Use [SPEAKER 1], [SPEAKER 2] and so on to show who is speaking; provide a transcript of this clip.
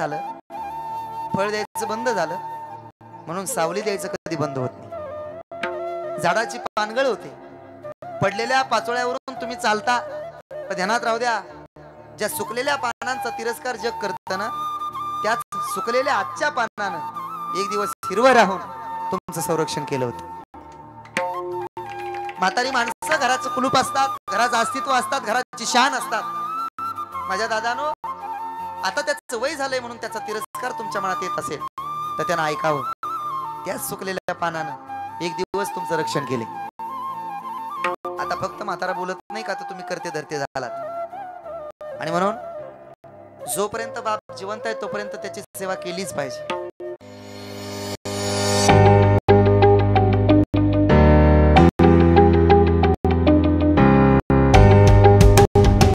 [SPEAKER 1] झालं, फळ द्यायचं बंद झालं, म्हणून सावली द्यायचं कधी बंद होत नाही. झाडाची पानगळ होते, पडलेल्या पाचोळ्यावरून तुम्ही चालता, पण ध्यानात राहू द्या, ज्या सुकलेल्या पानांचा तिरस्कार जग करतं ना, त्याच सुकलेल्या आजच्या पानानं एक दिवस हिरवं राहून तुमचं संरक्षण केलं होतं. म्हातारी माणसं घराचं कुलूप असतात, घराचं अस्तित्व असतात, घराची शान असतात. माझ्या दादानो, आता त्याचं वय झालंय म्हणून त्याचा तिरस्कार तुमच्या मनात येत असेल तर त्यानं ऐकावं. त्याच सुकलेल्या पानानं एक दिवस तुमचं रक्षण केले. आता फक्त म्हातारा बोलत नाही का, तर तुम्ही करते धरते झालात. आणि म्हणून जोपर्यंत बाप जिवंत आहे तोपर्यंत त्याची सेवा केलीच पाहिजे.